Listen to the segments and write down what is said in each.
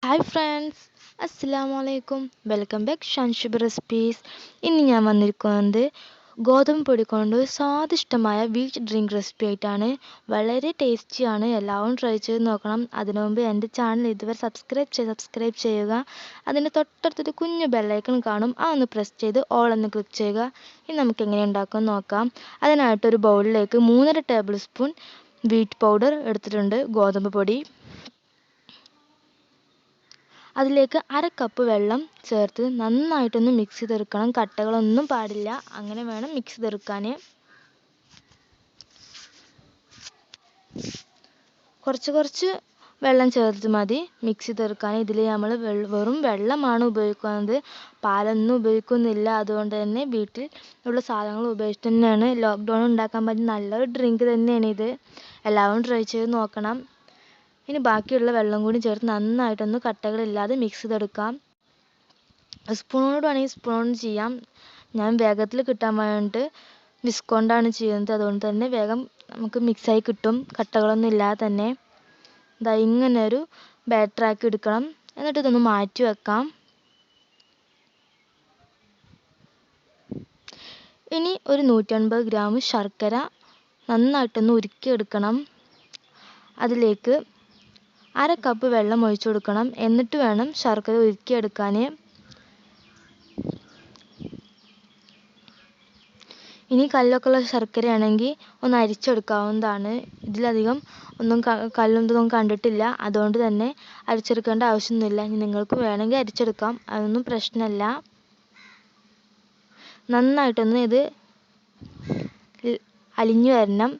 Hi friends, അസ്സലാമു അലൈക്കും. Welcome back ഷാൻഷബി റെസിപ്പീസ്. ഇന്ന് ഞാൻ വന്നിരിക്കുന്നത് ഗോതമ്പ് പൊടി കൊണ്ട് സ്വാദിഷ്ടമായ വീറ്റ് ഡ്രിങ്ക് റെസിപ്പി ആയിട്ടാണ്. വളരെ ടേസ്റ്റിയാണ്, എല്ലാവരും ട്രൈ ചെയ്ത് നോക്കണം. അതിനു മുമ്പ് എൻ്റെ ചാനൽ ഇതുവരെ സബ്സ്ക്രൈബ് ചെയ്യുക. അതിൻ്റെ തൊട്ടടുത്തൊരു കുഞ്ഞു ബെല്ലൈക്കൺ കാണും, അതൊന്ന് പ്രസ് ചെയ്ത് ഓൾ എന്ന് ക്ലിക്ക് ചെയ്യുക. ഇനി നമുക്ക് എങ്ങനെ ഉണ്ടാക്കുമെന്ന് നോക്കാം. അതിനായിട്ടൊരു ബൗളിലേക്ക് 3.5 ടേബിൾ സ്പൂൺ വീറ്റ് പൗഡർ എടുത്തിട്ടുണ്ട്, ഗോതമ്പ് പൊടി. അതിലേക്ക് 1/2 കപ്പ് വെള്ളം ചേർത്ത് നന്നായിട്ടൊന്ന് മിക്സ് ചെയ്തെടുക്കണം. കട്ടകളൊന്നും പാടില്ല, അങ്ങനെ വേണം മിക്സ് ചെയ്തെടുക്കാൻ. കുറച്ച് വെള്ളം ചേർത്ത് മതി മിക്സ് ചെയ്തെടുക്കാൻ. ഇതിൽ നമ്മൾ വെറും വെള്ളമാണ് ഉപയോഗിക്കുന്നത്, പാലൊന്നും ഉപയോഗിക്കുന്നില്ല. അതുകൊണ്ട് തന്നെ വീട്ടിൽ ഉള്ള സാധനങ്ങൾ ഉപയോഗിച്ചിട്ട് തന്നെയാണ് ലോക്ക്ഡൗൺ ഉണ്ടാക്കാൻ പറ്റിയ നല്ലൊരു ഡ്രിങ്ക് തന്നെയാണ് ഇത്. എല്ലാവരും ട്രൈ ചെയ്ത് നോക്കണം. ഇനി ബാക്കിയുള്ള വെള്ളം കൂടി ചേർത്ത് നന്നായിട്ടൊന്ന് കട്ടകളില്ലാതെ മിക്സ് ചെയ്തെടുക്കാം. സ്പൂണോട് വേണമെങ്കിൽ സ്പൂൺ ചെയ്യാം. ഞാൻ വേഗത്തിൽ കിട്ടാൻ വേണ്ടിയിട്ട് വിസ്ക് കൊണ്ടാണ് ചെയ്യുന്നത്. അതുകൊണ്ട് തന്നെ വേഗം നമുക്ക് മിക്സായി കിട്ടും, കട്ടകളൊന്നും ഇല്ലാതെ തന്നെ. ഇതാ ഇങ്ങനെ ഒരു ബാറ്ററാക്കി എടുക്കണം. എന്നിട്ട് ഇതൊന്ന് മാറ്റി വെക്കാം. ഇനി ഒരു 150 ഗ്രാം ശർക്കര നന്നായിട്ടൊന്ന് ഉരുക്കിയെടുക്കണം. അതിലേക്ക് 1/2 കപ്പ് വെള്ളം ഒഴിച്ചു കൊടുക്കണം. എന്നിട്ട് വേണം ശർക്കര ഉരുക്കിയെടുക്കാൻ. ഇനി കല്ലൊക്കെ ഉള്ള ശർക്കരയാണെങ്കിൽ ഒന്ന് അരിച്ചെടുക്കാവുന്നതാണ്. ഇതിലധികം ഒന്നും കല്ലൊന്നും കണ്ടിട്ടില്ല, അതുകൊണ്ട് തന്നെ അരിച്ചെടുക്കേണ്ട ആവശ്യമൊന്നുമില്ല. ഇനി നിങ്ങൾക്ക് വേണമെങ്കിൽ അരിച്ചെടുക്കാം, അതൊന്നും പ്രശ്നമല്ല. നന്നായിട്ടൊന്ന് ഇത് അലിഞ്ഞു വരണം.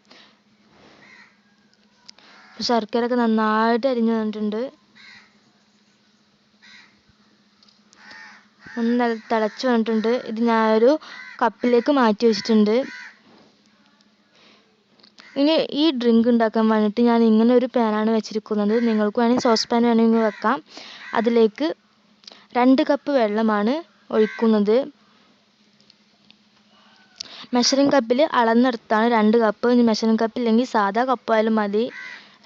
ശർക്കര ഒക്കെ നന്നായിട്ട് അരിഞ്ഞു വന്നിട്ടുണ്ട്. നന്നായി തിളച്ച് വന്നിട്ടുണ്ട്. ഇത് ഞാനൊരു കപ്പിലേക്ക് മാറ്റി വെച്ചിട്ടുണ്ട്. ഇനി ഈ ഡ്രിങ്ക് ഉണ്ടാക്കാൻ വേണ്ടിയിട്ട് ഞാൻ ഇങ്ങനെ ഒരു പാനാണ് വെച്ചിരിക്കുന്നത്. നിങ്ങൾക്ക് വേണമെങ്കിൽ സോസ് പാൻ വേണമെങ്കിൽ വെക്കാം. അതിലേക്ക് 2 കപ്പ് വെള്ളമാണ് ഒഴിക്കുന്നത്. മെഷറിംഗ് കപ്പിൽ അളന്നെടുത്താണ് 2 കപ്പ്. ഇനി മെഷറിംഗ് കപ്പ് ഇല്ലെങ്കിൽ സാധാ കപ്പായാലും മതി.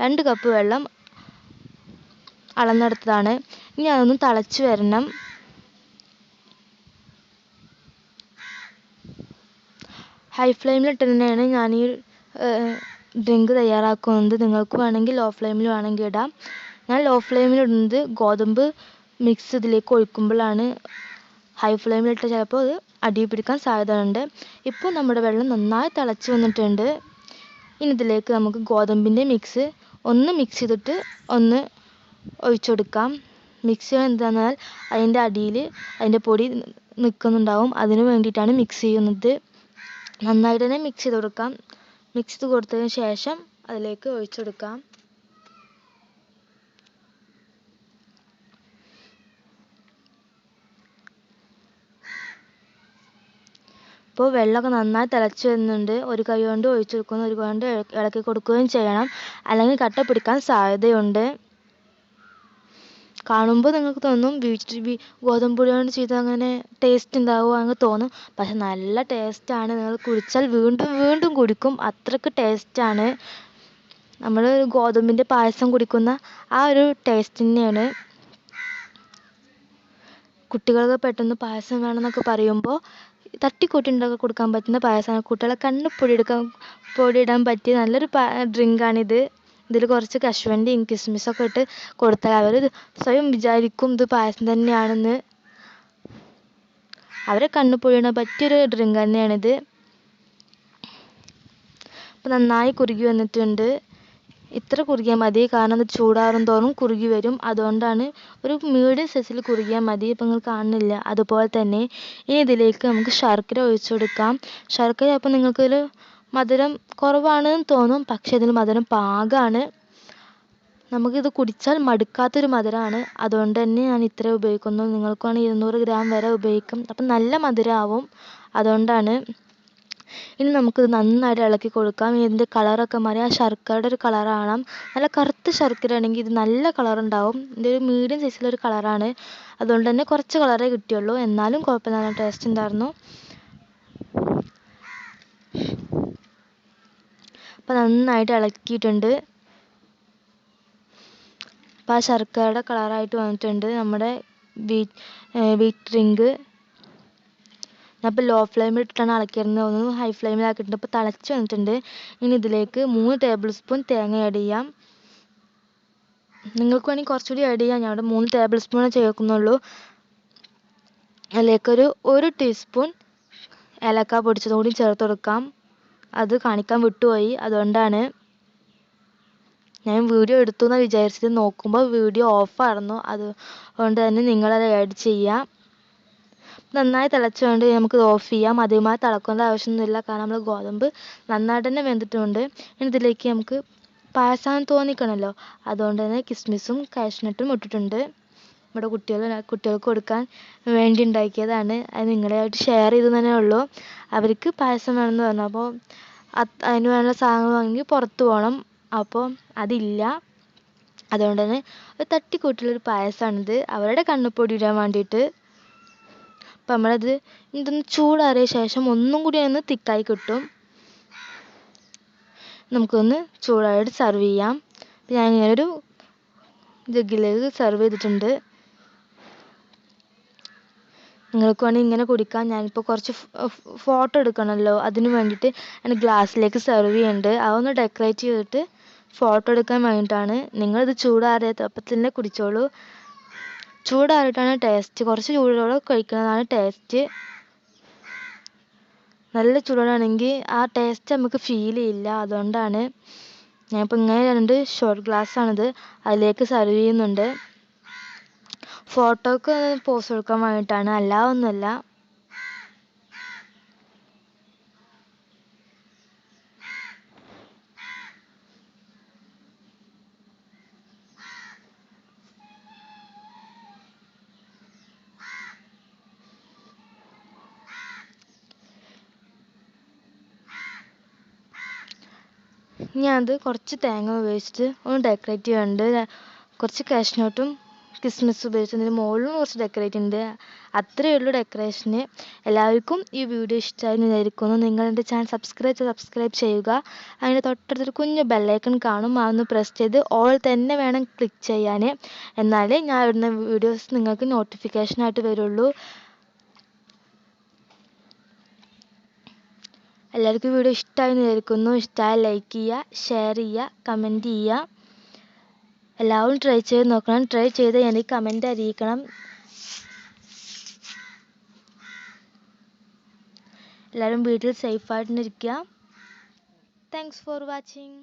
2 കപ്പ് വെള്ളം അളന്നെടുത്തതാണ്. ഇനി അതൊന്ന് തിളച്ച് വരണം. ഹൈ ഫ്ലെയിമിലിട്ട് തന്നെയാണ് ഞാൻ ഈ ഡ്രിങ്ക് തയ്യാറാക്കുന്നത്. നിങ്ങൾക്ക് വേണമെങ്കിൽ ലോ ഫ്ലെയിമിൽ വേണമെങ്കിൽ ഇടാം. ഞാൻ ലോ ഫ്ലെയിമിൽ ഇടുന്നത് ഗോതമ്പ് മിക്സ് ഇതിലേക്ക് ഒഴിക്കുമ്പോഴാണ്. ഹൈ ഫ്ലെയിമിലിട്ട് ചിലപ്പോൾ അത് അടി പിടിക്കാൻ സാധ്യതയുണ്ട്. ഇപ്പോൾ നമ്മുടെ വെള്ളം നന്നായി തിളച്ച് വന്നിട്ടുണ്ട്. ഇനി ഇതിലേക്ക് നമുക്ക് ഗോതമ്പിൻ്റെ മിക്സ് ഒന്ന് മിക്സ് ചെയ്തിട്ട് ഒന്ന് ഒഴിച്ചെടുക്കാം. മിക്സ് ചെയ്യാൻ എന്താണെന്നാൽ അതിൻ്റെ അടിയിൽ അതിൻ്റെ പൊടി നിൽക്കുന്നുണ്ടാവും, അതിന് വേണ്ടിയിട്ടാണ് മിക്സ് ചെയ്യുന്നത്. നന്നായിട്ട് തന്നെ മിക്സ് ചെയ്ത് കൊടുക്കാം. മിക്സ് ചെയ്ത് കൊടുത്തതിന് ശേഷം അതിലേക്ക് ഒഴിച്ചെടുക്കാം. ഇപ്പോൾ വെള്ളമൊക്കെ നന്നായി തിളച്ച് വരുന്നുണ്ട്. ഒരു കൈ കൊണ്ട് ഒഴിച്ചു കൊടുക്കുന്നു, ഒരു കൈ കൊണ്ട് ഇളക്കി കൊടുക്കുകയും ചെയ്യണം, അല്ലെങ്കിൽ കട്ട പിടിക്കാൻ സാധ്യതയുണ്ട്. കാണുമ്പോൾ നിങ്ങൾക്ക് തോന്നും ഗോതമ്പ് പൊടി കൊണ്ട് ചെയ്താൽ അങ്ങനെ ടേസ്റ്റ് ഉണ്ടാവുമോ എന്ന് തോന്നും. പക്ഷെ നല്ല ടേസ്റ്റാണ്. നിങ്ങൾ കുടിച്ചാൽ വീണ്ടും വീണ്ടും കുടിക്കും, അത്രയ്ക്ക് ടേസ്റ്റാണ്. നമ്മൾ ഗോതമ്പിൻ്റെ പായസം കുടിക്കുന്ന ആ ഒരു ടേസ്റ്റ് തന്നെയാണ്. കുട്ടികൾക്ക് പെട്ടെന്ന് പായസം വേണമെന്നൊക്കെ പറയുമ്പോൾ തട്ടിക്കൂട്ടി ഉണ്ടാക്കി കൊടുക്കാൻ പറ്റുന്ന പായസമാണ്. കുട്ടികളെ കണ്ണ് പൊടിയിടാൻ പറ്റിയ നല്ലൊരു ഡ്രിങ്കാണിത്. ഇതിൽ കുറച്ച് കശുവണ്ടിയും കിസ്മിസൊക്കെ ഇട്ട് കൊടുത്താൽ അവർ സ്വയം വിചാരിക്കും ഇത് പായസം തന്നെയാണെന്ന്. അവരെ കണ്ണ് പൊടിയിടാൻ പറ്റിയൊരു ഡ്രിങ്ക് തന്നെയാണിത്. അപ്പോൾ നന്നായി കുറുകി വന്നിട്ടുണ്ട്. ഇത്ര കുറുകിയാൽ മതി, കാരണം അത് ചൂടാറും തോറും കുറുകി വരും. അതുകൊണ്ടാണ് ഒരു മീഡിയം സൈസിൽ കുറുകിയാൽ മതി. ഇപ്പം നിങ്ങൾ കാണുന്നില്ല, അതുപോലെ തന്നെ. ഇനി ഇതിലേക്ക് നമുക്ക് ശർക്കര ഒഴിച്ചു കൊടുക്കാം. ശർക്കര അപ്പം നിങ്ങൾക്കൊരു മധുരം കുറവാണെന്ന് തോന്നും, പക്ഷേ ഇതിൽ മധുരം പാകമാണ്. നമുക്കിത് കുടിച്ചാൽ മടുക്കാത്തൊരു മധുരമാണ്. അതുകൊണ്ട് തന്നെ ഞാൻ ഇത്ര ഉപയോഗിക്കുന്നു. നിങ്ങൾക്ക് വേണമെങ്കിൽ 200 ഗ്രാം വരെ ഉപയോഗിക്കും, അപ്പം നല്ല മധുരമാവും. അതുകൊണ്ടാണ്. ഇനി നമുക്കിത് നന്നായിട്ട് ഇളക്കി കൊടുക്കാം. ഇതിൻ്റെ കളറൊക്കെ മാറി ആ ശർക്കരയുടെ ഒരു കളറാണ്. നല്ല കറുത്ത ശർക്കര ആണെങ്കിൽ ഇത് നല്ല കളറുണ്ടാവും. ഇതിൻ്റെ ഒരു മീഡിയം സൈസിലൊരു കളറാണ്. അതുകൊണ്ട് തന്നെ കുറച്ച് കളറേ കിട്ടിയുള്ളൂ, എന്നാലും കുഴപ്പമില്ല, നല്ല ടേസ്റ്റ് ഉണ്ടായിരുന്നു. അപ്പം നന്നായിട്ട് ഇളക്കിയിട്ടുണ്ട്. അപ്പോൾ ആ ശർക്കരയുടെ കളറായിട്ട് വന്നിട്ടുണ്ട് നമ്മുടെ വീറ്റ് ഡ്രിങ്ക്. ഞാനിപ്പോൾ ലോ ഫ്ലെയിമിൽ ഇട്ടിട്ടാണ് ഇളക്കിയിരുന്നത്, ഒന്ന് ഹൈ ഫ്ലെയിമിലാക്കിയിട്ടുണ്ട്. ഇപ്പോൾ തിളച്ച് വന്നിട്ടുണ്ട്. ഇനി ഇതിലേക്ക് 3 ടേബിൾ സ്പൂൺ തേങ്ങ ആഡ് ചെയ്യാം. നിങ്ങൾക്ക് വേണമെങ്കിൽ കുറച്ചുകൂടി ആഡ് ചെയ്യാം, ഞാൻ ഇവിടെ 3 ടേബിൾ സ്പൂൺ ചേർക്കുന്നുള്ളൂ. അതിലേക്കൊരു 1 ടീസ്പൂൺ ഏലക്ക പൊടിച്ചതും കൂടി ചേർത്ത് കൊടുക്കാം. അത് കാണിക്കാൻ വിട്ടുപോയി, അതുകൊണ്ടാണ്. ഞാൻ വീഡിയോ എടുത്തു എന്ന് വിചാരിച്ചത്, നോക്കുമ്പോൾ വീഡിയോ ഓഫായിരുന്നു. അതുകൊണ്ട് തന്നെ നിങ്ങളത് ആഡ് ചെയ്യാം. നന്നായി തിളച്ചുകൊണ്ട് നമുക്കിത് ഓഫ് ചെയ്യാം. അധികമായി തിളക്കേണ്ട ആവശ്യമൊന്നുമില്ല, കാരണം നമ്മൾ ഗോതമ്പ് നന്നായിട്ട് തന്നെ വെന്തിട്ടുണ്ട്. ഇനി ഇതിലേക്ക് നമുക്ക് പായസം തോന്നിക്കണമല്ലോ, അതുകൊണ്ട് തന്നെ കിസ്മിസും കാഷ്നട്ടും ഇട്ടിട്ടുണ്ട്. നമ്മുടെ കുട്ടികൾക്ക് കൊടുക്കാൻ വേണ്ടി ഉണ്ടാക്കിയതാണ്. അത് നിങ്ങളായിട്ട് ഷെയർ ചെയ്തു തന്നെ ഉള്ളൂ. അവർക്ക് പായസം വേണമെന്ന് പറഞ്ഞു, അപ്പോൾ അതിന് വേണ്ട സാധനങ്ങൾ വാങ്ങി പുറത്ത് പോകണം. അപ്പോൾ അതില്ല, അതുകൊണ്ട് തന്നെ ഒരു തട്ടിക്കൂട്ടുള്ളൊരു പായസമാണിത്, അവരുടെ കണ്ണുപൊടി ഇടാൻ വേണ്ടിയിട്ട്. അപ്പം ഇതൊന്ന് ചൂടാറിയ ശേഷം ഒന്നും കൂടി ഒന്ന് തിക്കായി കിട്ടും. നമുക്കൊന്ന് ചൂടായിട്ട് സെർവ് ചെയ്യാം. ഞാൻ ഇങ്ങനൊരു ജഗ്ഗിലേക്ക് സെർവ് ചെയ്തിട്ടുണ്ട്. നിങ്ങൾക്ക് വേണമെങ്കിൽ ഇങ്ങനെ കുടിക്കാം. ഞാനിപ്പോൾ കുറച്ച് ഫോട്ടോ എടുക്കണമല്ലോ, അതിന് വേണ്ടിയിട്ട് ഞാൻ ഗ്ലാസ്സിലേക്ക് സെർവ് ചെയ്യുന്നുണ്ട്. അതൊന്ന് ഡെക്കറേറ്റ് ചെയ്തിട്ട് ഫോട്ടോ എടുക്കാൻ വേണ്ടിയിട്ടാണ്. നിങ്ങളിത് ചൂടാറിയപ്പോൾ തന്നെ കുടിച്ചോളൂ. ചൂടാറിയിട്ടാണ് ടേസ്റ്റ്, കുറച്ച് ചൂടോടെ കഴിക്കുന്നതാണ് ടേസ്റ്റ്. നല്ല ചൂടാണെങ്കിൽ ആ ടേസ്റ്റ് നമുക്ക് ഫീൽ ചെയ്യില്ല, അതുകൊണ്ടാണ്. ഞാനിപ്പോൾ ഇങ്ങനെ 2 ഷോർട്ട് ഗ്ലാസ്സാണിത്, അതിലേക്ക് സെർവ് ചെയ്യുന്നുണ്ട്. ഫോട്ടോക്ക് പോസ് കൊടുക്കാൻ വേണ്ടിയിട്ടാണ്, അല്ലാതെ ഒന്നുമല്ല. ഞാനത് കുറച്ച് തേങ്ങ ഉപയോഗിച്ചിട്ട് ഒന്ന് ഡെക്കറേറ്റ് ചെയ്യുന്നുണ്ട്. കുറച്ച് കാഷ്നട്ടും കിസ്മിസ് ഉപയോഗിച്ച് അതിന് മുകളിലും കുറച്ച് ഡെക്കറേറ്റ് ചെയ്യുന്നുണ്ട്. അത്രയേ ഉള്ളൂ ഡെക്കറേഷന്. എല്ലാവർക്കും ഈ വീഡിയോ ഇഷ്ടമായി എന്ന് വിചാരിക്കുന്നു. നിങ്ങൾ എൻ്റെ ചാനൽ സബ്സ്ക്രൈബ് ചെയ്യുക. അതിൻ്റെ തൊട്ടടുത്തൊരു കുഞ്ഞു ബെല്ലൈക്കൺ കാണും, അതൊന്ന് പ്രസ് ചെയ്ത് ഓൾ തന്നെ വേണം ക്ലിക്ക് ചെയ്യാൻ, എന്നാലേ ഞാൻ ഇടുന്ന വീഡിയോസ് നിങ്ങൾക്ക് നോട്ടിഫിക്കേഷനായിട്ട് വരുള്ളൂ. എല്ലാവർക്കും വീഡിയോ ഇഷ്ടമായി എന്ന് വിചാരിക്കുന്നു. ഇഷ്ടമായി ലൈക്ക് ചെയ്യുക, ഷെയർ ചെയ്യുക, കമൻറ്റ് ചെയ്യുക. എല്ലാവരും ട്രൈ ചെയ്ത് നോക്കണം. ട്രൈ ചെയ്ത് എനിക്ക് കമൻറ്റ് അറിയിക്കണം. എല്ലാവരും വീട്ടിൽ സേഫായിട്ടിരിക്കുക. Thanks for watching.